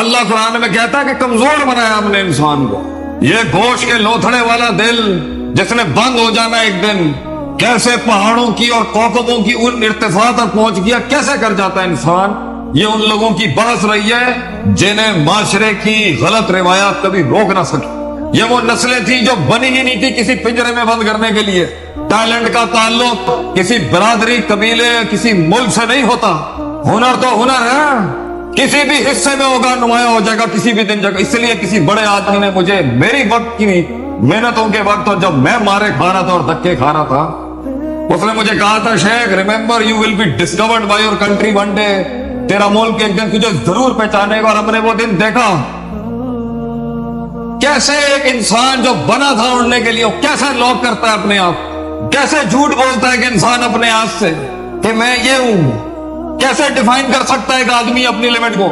اللہ قرآن میں کہتا ہے کہ کمزور بنایا ہم نے انسان کو. یہ گوشت کے لوتھڑے والا دل جس نے بند ہو جانا ایک دن، کیسے پہاڑوں کی اور کوکبوں کی ان ارتفاع تک پہنچ گیا، کیسے کر جاتا ہے انسان. یہ ان لوگوں کی بحث رہی ہے جنہیں معاشرے کی غلط روایات کبھی روک نہ سکی. یہ وہ نسلیں تھیں جو بنی ہی نہیں تھی کسی پنجرے میں بند کرنے کے لیے. ٹیلنٹ کا تعلق کسی برادری، قبیلے، کسی ملک سے نہیں ہوتا. ہنر تو ہنر ہے، کسی بھی حصے میں ہوگا، نمایاں ہو جائے گا کسی بھی دن جگہ. اس لیے کسی بڑے آدمی نے مجھے میری وقت کی محنتوں کے وقت اور جب میں مارے کھا رہا تھا اور دھکے کھا رہا تھا، اس نے مجھے کہا تھا، Sheikh remember you will be discarded by your country one day. تیرا ملک ایک دن تجھے ضرور پہچانے گا. اور ہم نے وہ دن دیکھا کیسے ایک انسان جو بنا تھا اڑنے کے لیے، کیسے لاک کرتا ہے اپنے آپ، کیسے جھوٹ بولتا ہے کہ انسان اپنے آپ سے کہ میں یہ ہوں. کیسے ڈیفائن کر سکتا ہے ایک آدمی اپنی لمٹ کو،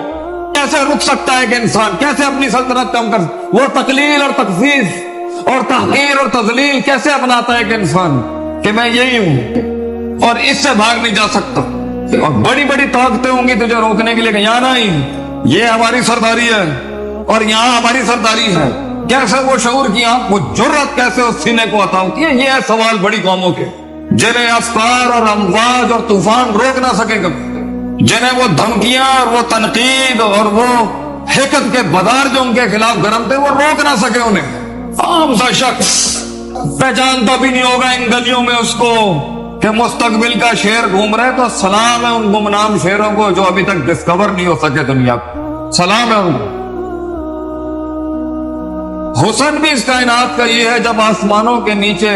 کیسے رک سکتا ہے کہ انسان کیسے اپنی سلطنت کم کر، وہ تقلیل اور تخفیف اور تحقیر اور تذلیل کیسے اپناتا ہے کہ انسان کہ میں یہی ہوں اور اس سے بھاگ نہیں جا سکتا. اور بڑی بڑی طاقتیں ہوں گی تجھے روکنے کے لیے کہ یہاں نہیں، یہ ہماری سرداری ہے اور یہاں ہماری سرداری ہے. کیسے وہ شعور کی آنکھ، وہ جرأت کیسے اس سینے کو عطا ہوتی ہے. یہ ہے سوال بڑی قوموں کے، جنہیں افکار اور امواج اور طوفان روک نہ سکے کبھی، جنہیں وہ دھمکیاں اور وہ تنقید اور وہ حقد کے بازار جو ان کے خلاف گرم تھے وہ روک نہ سکے انہیں. عام سا شخص پہچانتا بھی نہیں ہوگا ان گلیوں میں اس کو کہ مستقبل کا شیر گھوم رہے. تو سلام ہے ان گمنام شیروں کو جو ابھی تک ڈسکور نہیں ہو سکے دنیا کو. سلام ہے ان کو. حسن بھی اس کائنات کا یہ ہے جب آسمانوں کے نیچے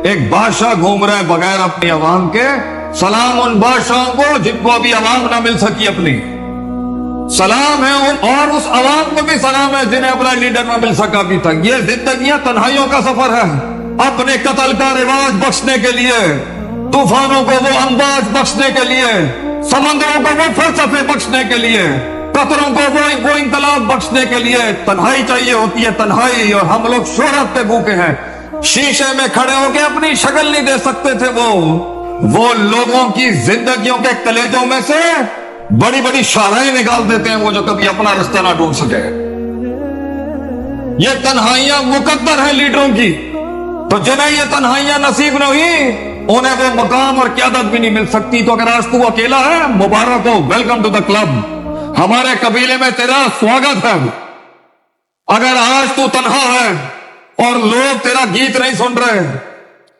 ایک بادشاہ گھوم رہا ہے بغیر اپنی عوام کے. سلام ان بادشاہوں کو جن کو ابھی عوام نہ مل سکی اپنی. سلام ہے اور اس عوام کو بھی سلام ہے جنہیں اپنا لیڈر نہ مل سکا ابھی تک. یہ زندگیاں تنہائیوں کا سفر ہے. اپنے قتل کا رواج بخشنے کے لیے، طوفانوں کو وہ انداز بخشنے کے لیے، سمندروں کو وہ فلسفے بخشنے کے لیے، قطروں کو وہ انقلاب بخشنے کے لیے تنہائی چاہیے ہوتی ہے. تنہائی. اور ہم لوگ شہرت پہ بھوکے ہیں. شیشے میں کھڑے ہو کے اپنی شکل نہیں دے سکتے تھے. وہ لوگوں کی زندگیوں کے کلیجوں میں سے بڑی بڑی شاہراہیں نکال دیتے ہیں وہ جو کبھی اپنا رستہ نہ ڈھونڈ سکے. یہ تنہائیاں مقدر ہیں لیڈروں کی. تو جنہیں یہ تنہائیاں نصیب نہ ہوئی انہیں وہ مقام اور قیادت بھی نہیں مل سکتی. تو اگر آج تو اکیلا ہے، مبارک ہو، ویلکم ٹو دا کلب. ہمارے قبیلے میں تیرا سواگت ہے. اگر آج تو تنہا ہے اور لوگ تیرا گیت نہیں سن رہے،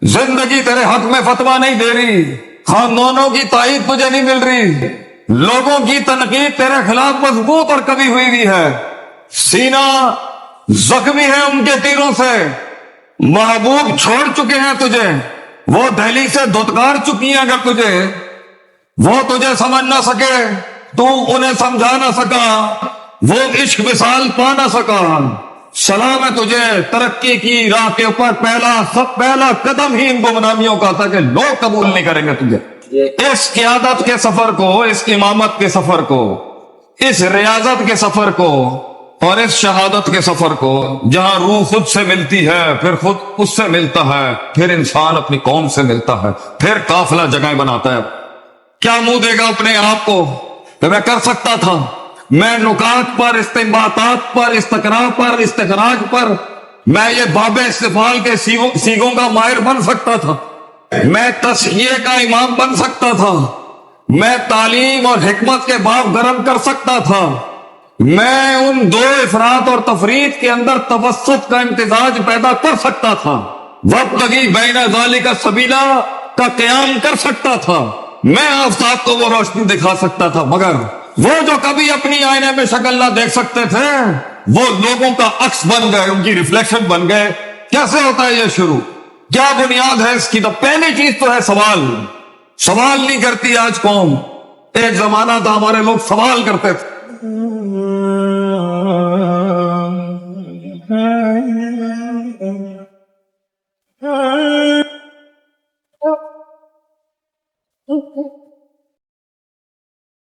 زندگی تیرے حق میں فتویٰ نہیں دے رہی، خاندانوں کی تائید تجھے نہیں مل رہی، لوگوں کی تنقید تیرے خلاف مضبوط اور کبھی ہوئی بھی ہے، سینہ زخمی ہے ان کے تیروں سے، محبوب چھوڑ چکے ہیں تجھے، وہ دہلی سے دھتکار چکی ہیں، اگر وہ تجھے سمجھ نہ سکے، تو انہیں سمجھا نہ سکا، وہ عشق وصال پا نہ سکا. سلام ہے تجھے ترقی کی راہ کے اوپر پہلا قدم ہی ان گمنامیوں کا تھا کہ لوگ قبول نہیں کریں گے تجھے. اس قیادت کے سفر کو، اس امامت کے سفر کو، اس ریاضت کے سفر کو اور اس شہادت کے سفر کو، جہاں روح خود سے ملتی ہے، پھر خود اس سے ملتا ہے، پھر انسان اپنی قوم سے ملتا ہے، پھر قافلہ جگہیں بناتا ہے. کیا منہ دے گا اپنے آپ کو کہ میں کر سکتا تھا؟ میں نکات پر، استنباطات پر، استقراء پر، استخراج پر، میں یہ باب استفال کے سیگوں کا ماہر بن سکتا تھا، میں تصحیح کا امام بن سکتا تھا، میں تعلیم اور حکمت کے باب گرم کر سکتا تھا، میں ان دو افراط اور تفرید کے اندر توسط کا امتزاج پیدا کر سکتا تھا، وابتغی بین ذالک سبیلا کا قیام کر سکتا تھا، میں آفتاب کو وہ روشنی دکھا سکتا تھا. مگر وہ جو کبھی اپنی آئینے میں شکل نہ دیکھ سکتے تھے وہ لوگوں کا عکس بن گئے، ان کی ریفلیکشن بن گئے. کیسے ہوتا ہے یہ شروع؟ کیا بنیاد ہے اس کی؟ تو پہلی چیز تو ہے سوال نہیں کرتی آج قوم. ایک زمانہ تھا ہمارے لوگ سوال کرتے تھے.